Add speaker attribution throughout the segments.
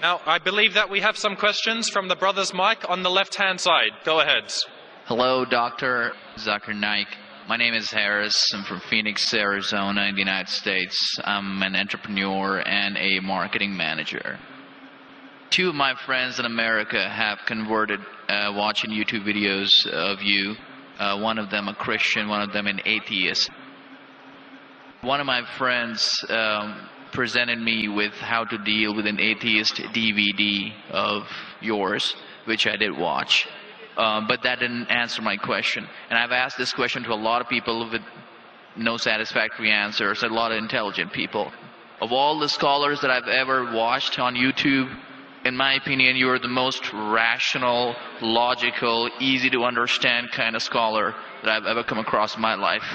Speaker 1: Now, I believe that we have some questions from the brother's mic on the left-hand side. Go ahead.
Speaker 2: Hello, Dr. Zakir Naik. My name is Harris. I'm from Phoenix, Arizona in the United States. I'm an entrepreneur and a marketing manager. Two of my friends in America have converted watching YouTube videos of you. One of them a Christian, one of them an atheist. One of my friends presented me with how to deal with an atheist DVD of yours, which I did watch. But that didn't answer my question. And I've asked this question to a lot of people with no satisfactory answers, a lot of intelligent people. Of all the scholars that I've ever watched on YouTube, in my opinion, you are the most rational, logical, easy to understand kind of scholar that I've ever come across in my life.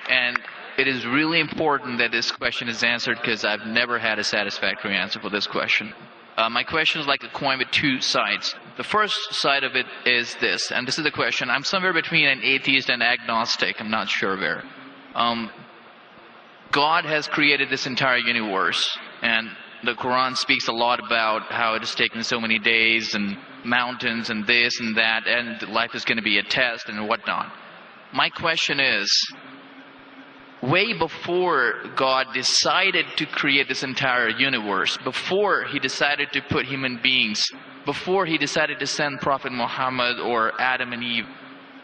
Speaker 2: And it is really important that this question is answered because I've never had a satisfactory answer for this question. My question is like a coin with two sides. The first side of it is this, and this is the question. I'm somewhere between an atheist and agnostic. I'm not sure where. God has created this entire universe, and the Quran speaks a lot about how it has taken so many days and mountains and this and that, and life is going to be a test and whatnot. My question is, way before God decided to create this entire universe, before he decided to put human beings, before he decided to send Prophet Muhammad or Adam and Eve,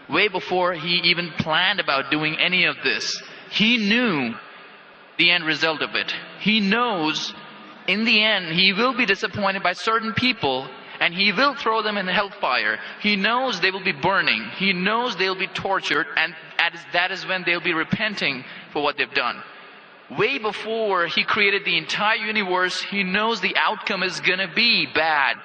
Speaker 2: way before he even planned about doing any of this, he knew the end result of it. He knows in the end he will be disappointed by certain people and he will throw them in hellfire. He knows they will be burning. He knows they will be tortured, and that is when they'll be repenting for what they've done. Way before he created the entire universe, he knows the outcome is going to be bad.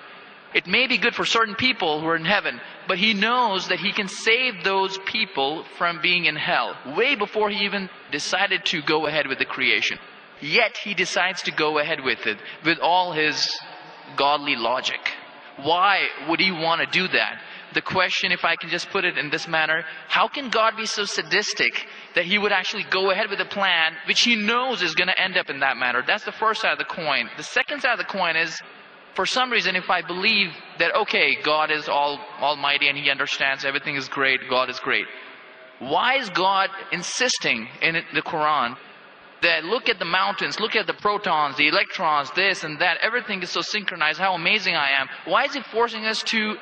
Speaker 2: It may be good for certain people who are in heaven, but he knows that he can save those people from being in hell. Way before he even decided to go ahead with the creation. Yet he decides to go ahead with it, with all his godly logic. Why would he want to do that? The question, if I can just put it in this manner, how can God be so sadistic that he would actually go ahead with a plan which he knows is going to end up in that manner? That's the first side of the coin. The second side of the coin is, for some reason, if I believe that, okay, God is almighty and he understands everything is great, God is great. Why is God insisting in the Quran that look at the mountains, look at the protons, the electrons, this and that, everything is so synchronized, how amazing I am. Why is he forcing us to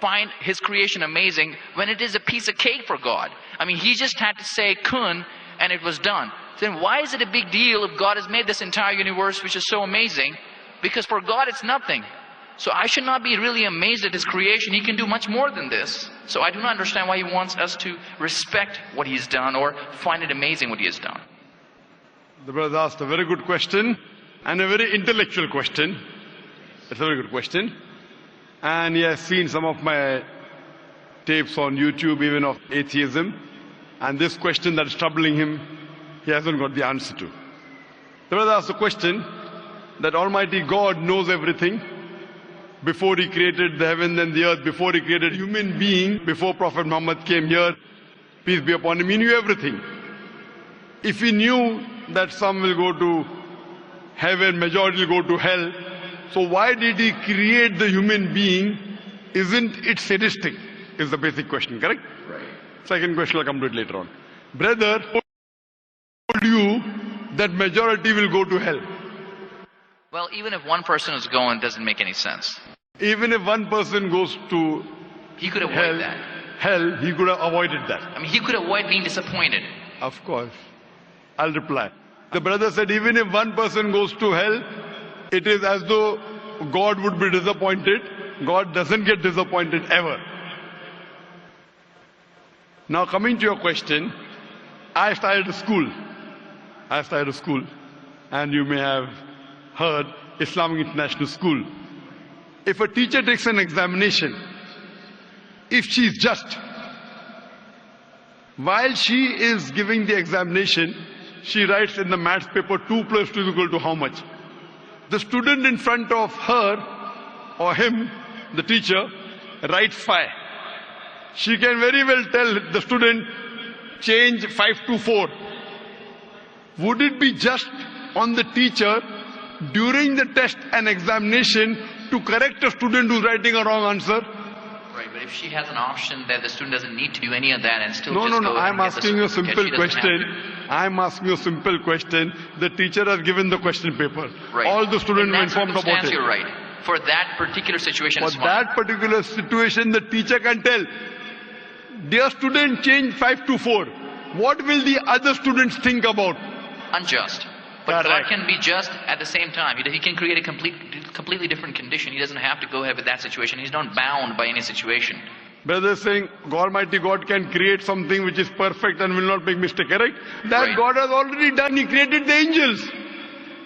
Speaker 2: find his creation amazing when it is a piece of cake for God? I mean, he just had to say kun and it was done. Then why is it a big deal if God has made this entire universe which is so amazing? Because for God it's nothing. So I should not be really amazed at his creation. He can do much more than this. So I do not understand why he wants us to respect what he's done or find it amazing what he has done.
Speaker 3: The brother asked a very good question and a very intellectual question. It's a very good question. And he has seen some of my tapes on YouTube, even of atheism. And this question that is troubling him, he hasn't got the answer to. The brother asked a question that Almighty God knows everything. Before he created the heaven and the earth, before he created human being, before Prophet Muhammad came here, peace be upon him, he knew everything. If he knew that some will go to heaven, majority will go to hell, so why did he create the human being? Isn't it sadistic? Is the basic question, correct? Right. Second question I'll come to it later on. Brother, who told you that majority will go to hell?
Speaker 2: Well, even if one person is going, it doesn't make any sense.
Speaker 3: Even if one person goes to
Speaker 2: he could avoid
Speaker 3: hell, he could have avoided that.
Speaker 2: I mean, he could avoid being disappointed.
Speaker 3: Of course. I'll reply. The brother said, even if one person goes to hell, it is as though God would be disappointed. God doesn't get disappointed ever. Now coming to your question, I started a school. And you may have heard Islamic International School. If a teacher takes an examination, if she is just, while she is giving the examination, she writes in the maths paper 2 plus 2 is equal to how much? The student in front of her or him, the teacher, writes 5. She can very well tell the student, change 5 to 4. Would it be just on the teacher during the test and examination to correct a student who's writing a wrong answer?
Speaker 2: Right, but if she has an option that the student doesn't need to do any of that and still
Speaker 3: No,
Speaker 2: just
Speaker 3: no,
Speaker 2: go
Speaker 3: no. I'm
Speaker 2: and get the
Speaker 3: asking you a
Speaker 2: certificate,
Speaker 3: simple
Speaker 2: she doesn't have
Speaker 3: question. I'm asking you a simple question. The teacher has given the question paper.
Speaker 2: to. Right.
Speaker 3: All the students
Speaker 2: In
Speaker 3: were
Speaker 2: that
Speaker 3: informed about
Speaker 2: circumstance,
Speaker 3: it.
Speaker 2: You're right. For that particular situation,
Speaker 3: For
Speaker 2: it's fine.
Speaker 3: that particular situation, the teacher can tell, dear student, change 5 to 4. What will the other students think about?
Speaker 2: Unjust. But God
Speaker 3: Correct.
Speaker 2: can be just at the same time. He can create a completely different condition. He doesn't have to go ahead with that situation. He's not bound by any situation.
Speaker 3: Brother is saying Almighty God can create something which is perfect and will not make mistake, correct? That
Speaker 2: Right.
Speaker 3: God has already done. He created the angels.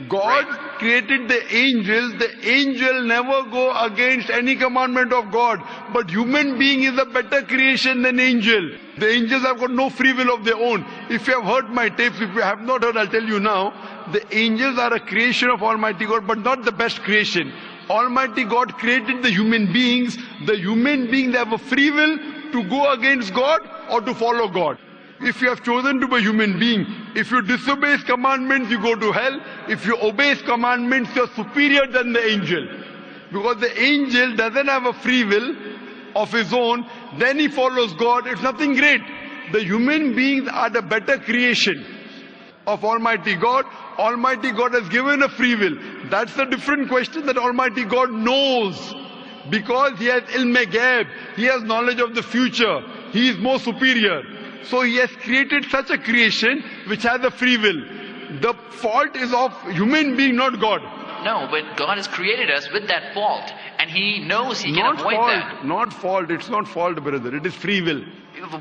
Speaker 3: God
Speaker 2: Right.
Speaker 3: created the angels. The angel never go against any commandment of God. But human being is a better creation than angel. The angels have got no free will of their own. If you have heard my tapes, if you have not heard, I'll tell you now. The angels are a creation of Almighty God, but not the best creation. Almighty God created the human beings. The human beings have a free will to go against God or to follow God. If you have chosen to be a human being, if you disobey His commandments, you go to hell. If you obey His commandments, you're superior than the angel. Because the angel doesn't have a free will of his own, then he follows God. It's nothing great. The human beings are the better creation of Almighty God. Almighty God has given a free will. That's a different question that Almighty God knows. Because He has ilm-e ghaib, He has knowledge of the future. He is more superior. So He has created such a creation which has a free will. The fault is of human being, not God.
Speaker 2: No, but God has created us with that fault. And He knows He can
Speaker 3: Not
Speaker 2: avoid
Speaker 3: fault,
Speaker 2: that.
Speaker 3: not fault. It's not fault, brother. It is free will.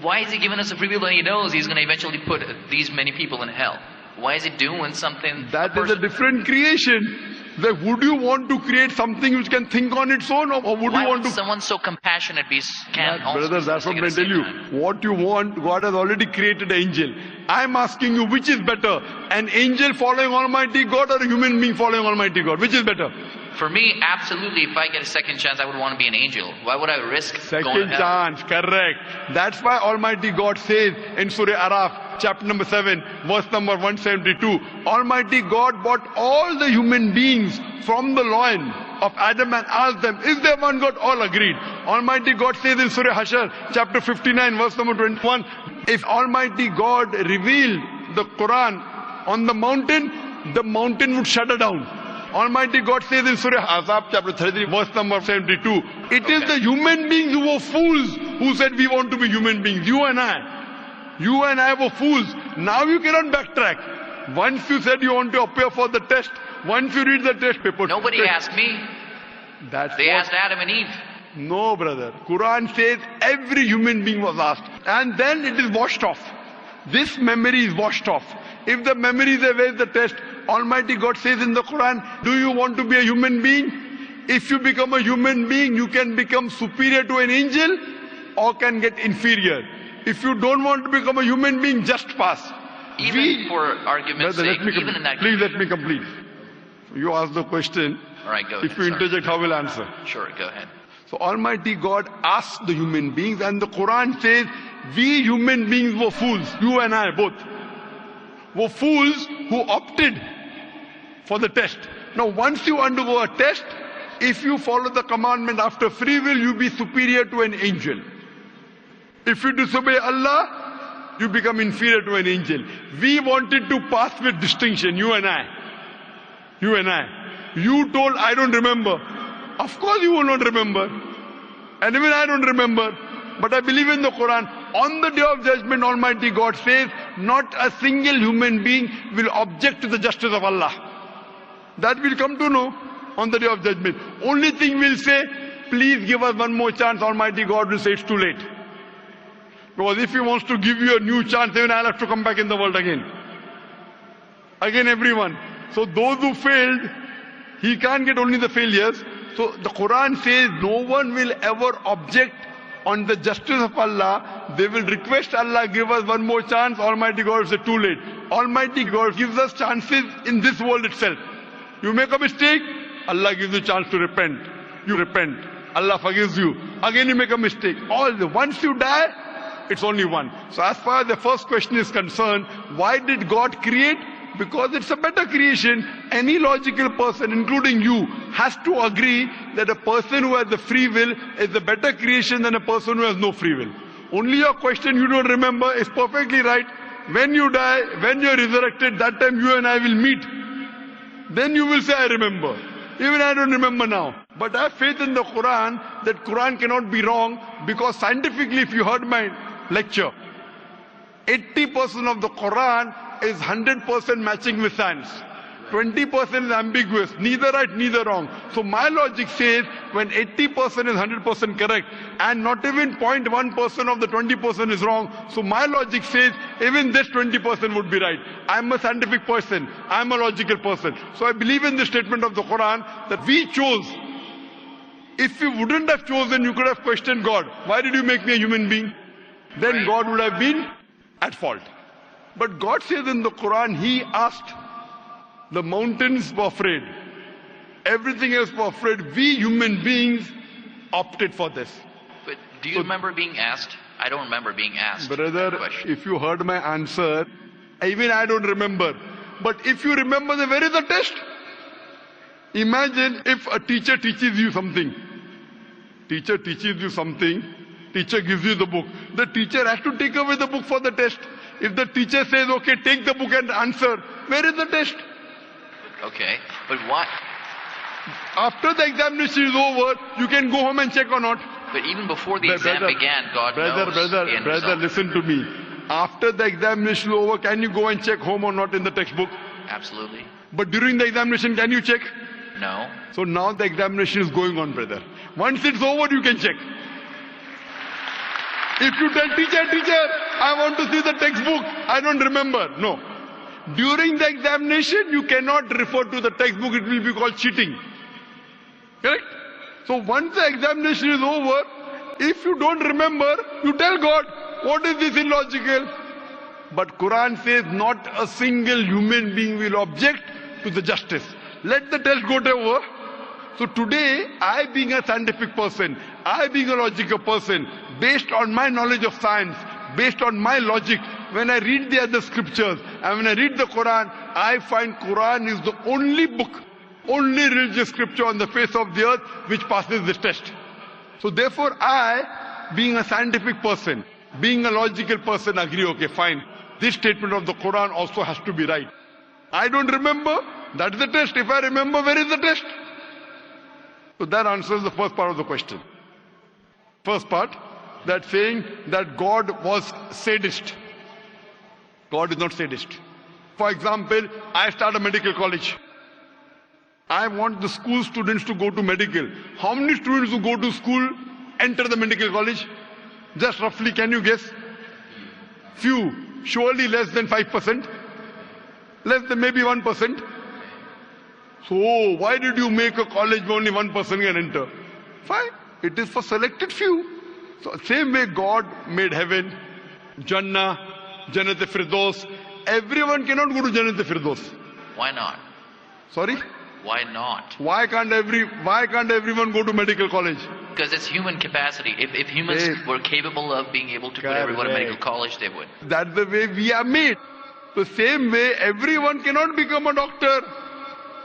Speaker 2: Why is He giving us a free will when He knows He's going to eventually put these many people in hell? Why is He doing something?
Speaker 3: That is a different creation. Like, would you want to create something which can think on its own, or would
Speaker 2: Why
Speaker 3: you want
Speaker 2: would
Speaker 3: to?
Speaker 2: someone so compassionate can also
Speaker 3: Brother,
Speaker 2: be
Speaker 3: that's what
Speaker 2: sadistic
Speaker 3: I
Speaker 2: at the
Speaker 3: tell you.
Speaker 2: same time?
Speaker 3: What you want, God has already created an angel. I'm asking you, which is better? An angel following Almighty God or a human being following Almighty God? Which is better?
Speaker 2: For me, absolutely, if I get a second chance, I would want to be an angel. Why would I risk going to
Speaker 3: Second
Speaker 2: hell?
Speaker 3: chance, correct. That's why Almighty God says in Surah Araf, chapter number 7, verse number 172, Almighty God brought all the human beings from the loin of Adam and asked them, is there one God? All agreed. Almighty God says in Surah Hashar, chapter 59, verse number 21, if Almighty God revealed the Quran on the mountain would shudder down. Almighty God says in Surah Ahzab chapter 33 verse number 72, it is the human beings who were fools who said we want to be human beings. You and I were fools. Now you cannot backtrack. Once you said you want to appear for the test, once you read the test paper.
Speaker 2: Nobody asked me. They asked Adam and Eve.
Speaker 3: No, brother. Quran says every human being was asked. And then it is washed off. This memory is washed off. If the memory is away, the test, Almighty God says in the Quran, do you want to be a human being? If you become a human being, you can become superior to an angel or can get inferior. If you don't want to become a human being, just pass.
Speaker 2: Even for argument's
Speaker 3: Brother,
Speaker 2: sake, even in that
Speaker 3: please let me complete. You ask the question.
Speaker 2: All right, go ahead.
Speaker 3: If you
Speaker 2: Sorry.
Speaker 3: interject, how will I answer?
Speaker 2: Sure, go ahead.
Speaker 3: So Almighty God asked the human beings, and the Quran says, we human beings were fools, you and I both, were fools who opted for the test. Now once you undergo a test, if you follow the commandment after free will, you be superior to an angel. If you disobey Allah, you become inferior to an angel. We wanted to pass with distinction, you and I. You told, I don't remember. Of course you will not remember. And even I don't remember. But I believe in the Quran. On the day of judgment, Almighty God says, not a single human being will object to the justice of Allah. That we'll come to know on the day of judgment. Only thing we'll say, please give us one more chance. Almighty God will say it's too late. Because if He wants to give you a new chance, then I'll have to come back in the world again. Again, everyone. So those who failed, He can't get only the failures. So the Quran says no one will ever object on the justice of Allah. They will request Allah, give us one more chance. Almighty God will say too late. Almighty God gives us chances in this world itself. You make a mistake, Allah gives you a chance to repent. You repent. Allah forgives you. Again you make a mistake. Once you die, it's only one. So as far as the first question is concerned, why did God create? because it's a better creation. Any logical person, including you, has to agree that a person who has the free will is a better creation than a person who has no free will. Only your question you don't remember is perfectly right. When you die, when you're resurrected, that time you and I will meet. Then you will say, I remember. Even I don't remember now. But I have faith in the Quran that Quran cannot be wrong, because scientifically, if you heard my lecture, 80% of the Quran is 100% matching with science. 20% is ambiguous, neither right, neither wrong. So my logic says when 80% is 100% correct and not even 0.1% of the 20% is wrong, so my logic says even this 20% would be right. I'm a scientific person, I'm a logical person. So I believe in the statement of the Quran that we chose. If you wouldn't have chosen, you could have questioned God. Why did you make me a human being? Then God would have been at fault. But God says in the Quran, He asked. The mountains were afraid. Everything else was afraid. We human beings opted for this.
Speaker 2: But do you remember being asked? I don't remember being asked.
Speaker 3: Brother, if you heard my answer, even I don't remember. But if you remember, where is the test? Imagine if a teacher teaches you something. Teacher teaches you something. Teacher gives you the book. The teacher has to take away the book for the test. If the teacher says, okay, take the book and answer, where is the test?
Speaker 2: Okay, but what?
Speaker 3: After the examination is over, you can go home and check or not.
Speaker 2: But even before the exam began, God knows the end
Speaker 3: Brother,
Speaker 2: result.
Speaker 3: listen to me. After the examination is over, can you go and check home or not in the textbook?
Speaker 2: Absolutely.
Speaker 3: But during the examination, can you check?
Speaker 2: No.
Speaker 3: So now the examination is going on, brother. Once it's over, you can check. If you tell teacher, I want to see the textbook, I don't remember. No. During the examination, you cannot refer to the textbook, it will be called cheating. Correct? So once the examination is over, if you don't remember, you tell God, what is this illogical? But Quran says not a single human being will object to the justice. Let the test go over. So today, I being a scientific person, I being a logical person, based on my knowledge of science, based on my logic, when I read the other scriptures and when I read the Quran, I find Quran is the only book, only religious scripture on the face of the earth which passes this test. So therefore I, being a scientific person, being a logical person, agree, okay, fine. This statement of the Quran also has to be right. I don't remember, that is the test. If I remember, where is the test? So that answers the first part of the question. First part, that saying that God was sadist. God is not sadist. For example, I start a medical college. I want the school students to go to medical. How many students who go to school enter the medical college? Just roughly, can you guess? Few. Surely less than 5%. Less than maybe 1%. So why did you make a college where only 1% can enter? Fine. It is for selected few. So same way God made heaven, Jannah, Jannat-e-Firdaus. Everyone cannot go to Jannat-e-Firdaus.
Speaker 2: Why not?
Speaker 3: Sorry?
Speaker 2: Why not?
Speaker 3: Why can't everyone go to medical college?
Speaker 2: Because it's human capacity. If humans were capable of being able to put everyone in medical college, they would.
Speaker 3: That's the way we are made. The same way everyone cannot become a doctor.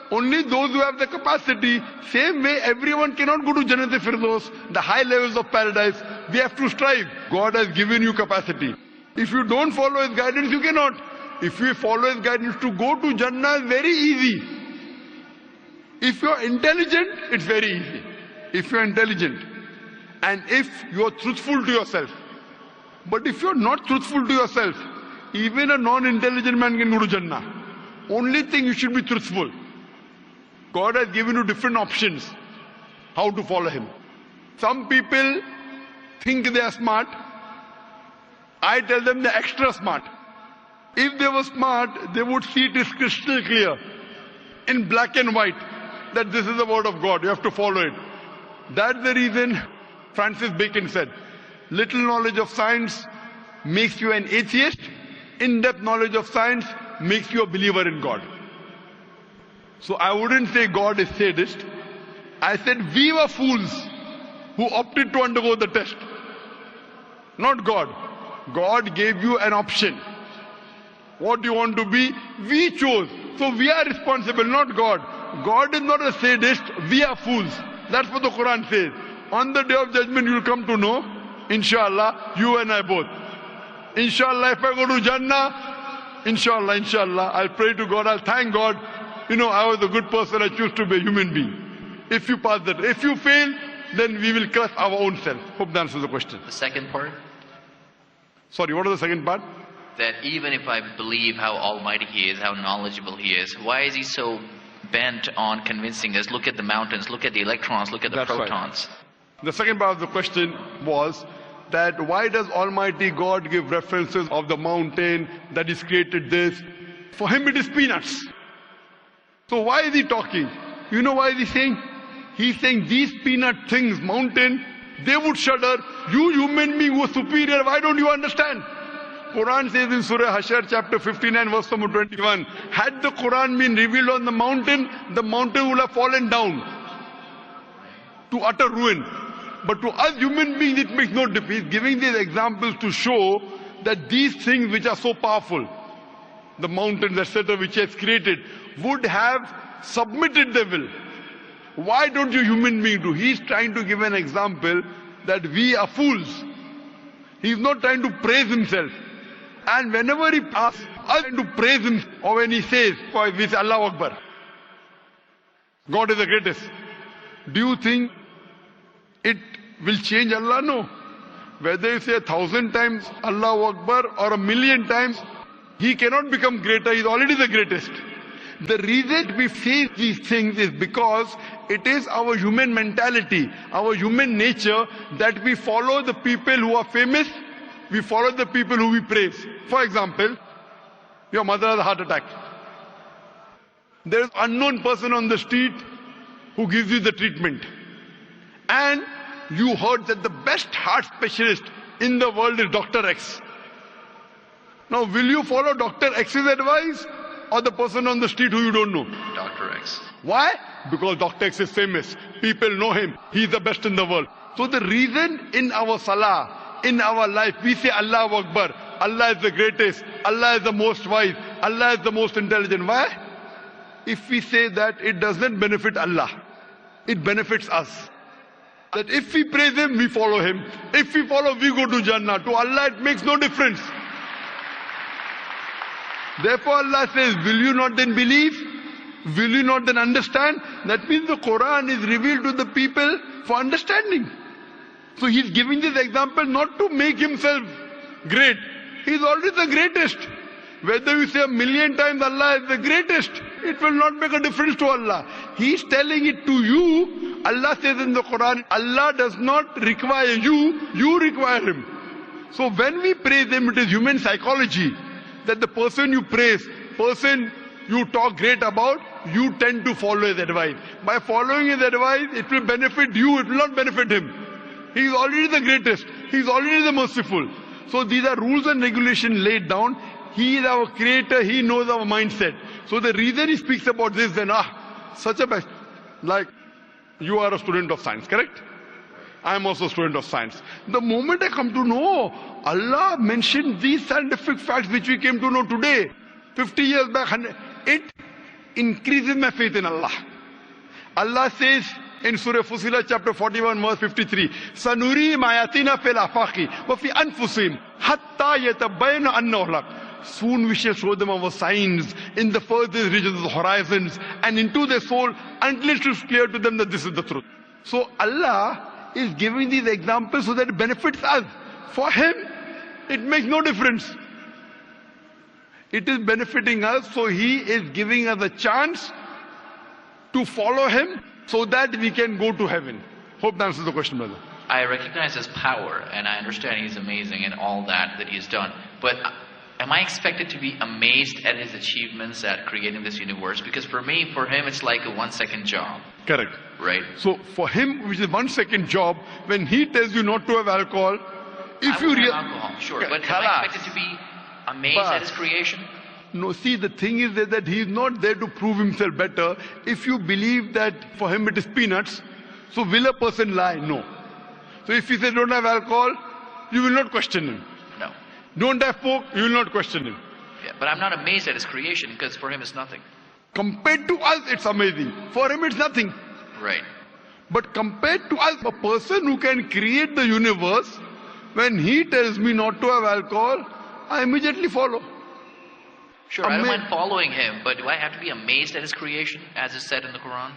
Speaker 3: Only those who have the capacity. Same way everyone cannot go to Jannat-e-Firdaus, the high levels of paradise. We have to strive. God has given you capacity. If you don't follow His guidance, you cannot. If you follow His guidance, to go to Jannah is very easy. If you are intelligent, it's very easy. If you are intelligent and if you are truthful to yourself. But if you are not truthful to yourself, even a non-intelligent man can go to Jannah. Only thing, you should be truthful. God has given you different options how to follow Him. Some people think they are smart. I tell them they're extra smart. If they were smart, they would see it is crystal clear, in black and white, that this is the word of God. You have to follow it. That's the reason Francis Bacon said, little knowledge of science makes you an atheist. In-depth knowledge of science makes you a believer in God. So I wouldn't say God is sadist. I said we were fools who opted to undergo the test. Not God. God gave you an option. What you want to be, we chose. So we are responsible, not God. God is not a sadist, we are fools. That's what the Quran says. On the day of judgment you will come to know, inshallah, you and I both. Inshallah, if I go to Jannah, inshallah, I'll pray to God, I'll thank God. I was a good person, I choose to be a human being. If you pass that, if you fail, then we will curse our own self. Hope that answers the question.
Speaker 2: The second part?
Speaker 3: Sorry, what was the second part?
Speaker 2: That even if I believe how almighty He is, how knowledgeable He is, why is He so bent on convincing us, look at the mountains, look at the electrons, look at the protons?
Speaker 3: Right. The second part of the question was that why does Almighty God give references of the mountain that He's created this? For Him it is peanuts. So why is He talking? You know why is He saying? He's saying these peanut things, mountain, they would shudder. You human being who are superior, why don't you understand? Quran says in Surah Hashar chapter 59 verse number 21, had the Quran been revealed on the mountain would have fallen down to utter ruin. But to us human beings it makes no difference. He's giving these examples to show that these things which are so powerful, the mountains etc. which He has created, would have submitted their will. Why don't you human beings do? He's trying to give an example that we are fools. He's not trying to praise Himself. And whenever He asks us to praise Him, or when He says, we say Allahu Akbar, God is the greatest. Do you think it will change Allah? No. Whether you say 1,000 times Allahu Akbar or 1,000,000 times, He cannot become greater. He is already the greatest. The reason we say these things is because it is our human mentality, our human nature, that we follow the people who are famous, we follow the people who we praise. For example, your mother has a heart attack. There is an unknown person on the street who gives you the treatment. And you heard that the best heart specialist in the world is Dr. X. Now, will you follow Dr. X's advice or the person on the street who you don't know?
Speaker 2: Dr. X.
Speaker 3: Why? Because Dr. X is famous. People know him. He's the best in the world. So the reason in our salah, in our life, we say Allahu Akbar, Allah is the greatest, Allah is the most wise, Allah is the most intelligent. Why? If we say that, it doesn't benefit Allah. It benefits us. That if we praise Him, we follow Him. If we follow, we go to Jannah. To Allah, it makes no difference. Therefore Allah says, will you not then believe? Will you not then understand? That means the Quran is revealed to the people for understanding. So He's giving this example not to make Himself great. He's already the greatest. Whether you say 1,000,000 times Allah is the greatest, it will not make a difference to Allah. He's telling it to you. Allah says in the Quran, Allah does not require you, you require Him. So when we praise Him, it is human psychology that the person you praise, person you talk great about, you tend to follow his advice. By following his advice, it will benefit you, it will not benefit him. He is already the greatest. He is already the merciful. So these are rules and regulations laid down. He is our creator, He knows our mindset. So the reason He speaks about this, then such a best, like you are a student of science, correct? I am also a student of science. The moment I come to know, Allah mentioned these scientific facts which we came to know today, 50 years back, it increases my faith in Allah. Allah says in Surah Fussilat chapter 41 verse 53, Sanuri mayatina fil afaqi wa fi anfusihim hatta yatabayyana annahu al-haq. Soon we shall show them our signs in the furthest regions of the horizons and into their soul until it is clear to them that this is the truth. So Allah is giving these examples so that it benefits us. For Him, it makes no difference. It is benefiting us, so He is giving us a chance to follow Him so that we can go to heaven. Hope that answers the question, brother.
Speaker 2: I recognize His power and I understand He's amazing and all that He's done. But am I expected to be amazed at His achievements at creating this universe? Because for Him, it's like a 1-second job.
Speaker 3: Correct.
Speaker 2: Right?
Speaker 3: So for Him, which is 1-second job, when He tells you not to have alcohol, if you
Speaker 2: have alcohol, sure. But am I expected to be amazed at His creation?
Speaker 3: No, see, the thing is that He is not there to prove Himself better. If you believe that for Him it is peanuts, so will a person lie? No. So if He says don't have alcohol, you will not question Him.
Speaker 2: No.
Speaker 3: Don't have pork, you will not question Him.
Speaker 2: Yeah. But I'm not amazed at his creation because for him it's nothing.
Speaker 3: Compared to us, it's amazing. For him, it's nothing.
Speaker 2: Right.
Speaker 3: But compared to us, a person who can create the universe, when he tells me not to have alcohol, I immediately follow.
Speaker 2: Sure, I don't mind following him, but do I have to be amazed at his creation, as is said in the Quran?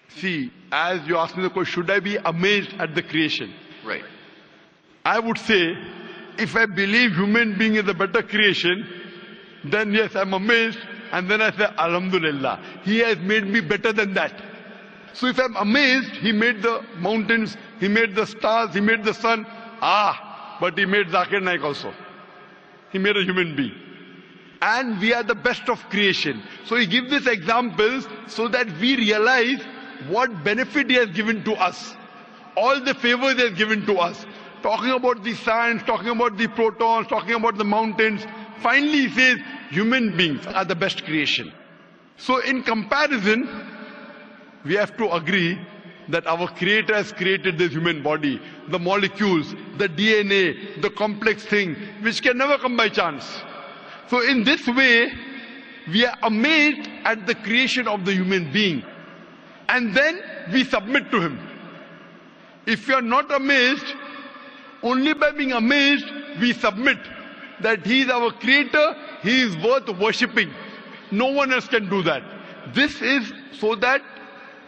Speaker 3: See, as you asked me the question, should I be amazed at the creation?
Speaker 2: Right.
Speaker 3: I would say, if I believe human being is a better creation, then yes, I'm amazed, and then I say, Alhamdulillah, he has made me better than that. So if I'm amazed, he made the mountains, he made the stars, he made the sun. But he made Zakir Naik also. He made a human being. And we are the best of creation. So he gives these examples so that we realize what benefit he has given to us. All the favors he has given to us. Talking about the science, talking about the protons, talking about the mountains. Finally he says, human beings are the best creation. So in comparison, we have to agree that our Creator has created this human body, the molecules, the DNA, the complex thing, which can never come by chance. So in this way, we are amazed at the creation of the human being. And then we submit to him. If you are not amazed, only by being amazed, we submit that he is our Creator, he is worth worshipping. No one else can do that. This is so that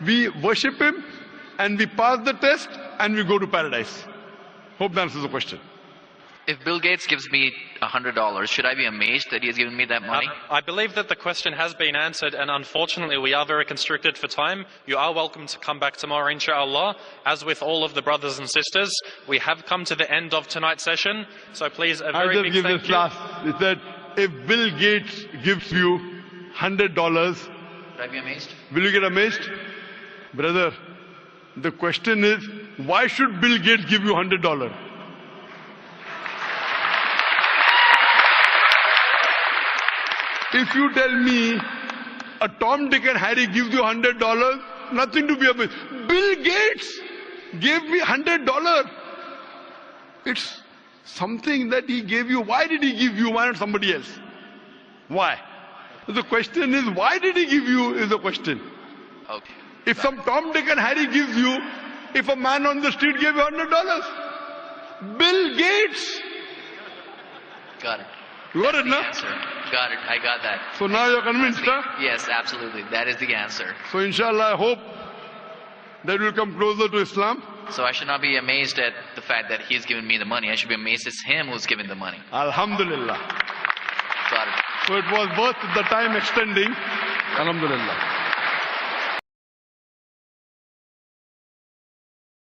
Speaker 3: we worship him and we pass the test and we go to paradise. Hope that answers the question.
Speaker 2: If Bill Gates gives me $100, should I be amazed that he has given me that money?
Speaker 1: I believe that the question has been answered, and unfortunately we are very constricted for time. You are welcome to come back tomorrow, inshallah. As with all of the brothers and sisters, we have come to the end of tonight's session, so please a very big thank you.
Speaker 3: This last. He said, if Bill Gates gives you $100,
Speaker 2: should I be amazed?
Speaker 3: Will you get amazed? Brother, the question is, why should Bill Gates give you $100? If you tell me a Tom, Dick and Harry gives you $100, nothing to be amazed. Bill Gates gave me $100. It's something that he gave you. Why did he give you? Why not somebody else? Why? The question is, why did he give you is the question.
Speaker 2: Okay.
Speaker 3: If some Tom, Dick and Harry gives you, if a man on the street gave you $100, Bill Gates.
Speaker 2: Got it.
Speaker 3: You got it, no?
Speaker 2: Answer. Got it. I got that.
Speaker 3: So now you're convinced, huh?
Speaker 2: Yes, absolutely. That is the answer.
Speaker 3: So inshallah, I hope that we'll come closer to Islam.
Speaker 2: So I should not be amazed at the fact that he's given me the money. I should be amazed it's him who's given the money.
Speaker 3: Alhamdulillah.
Speaker 2: Got it.
Speaker 3: So it was worth the time extending. Alhamdulillah.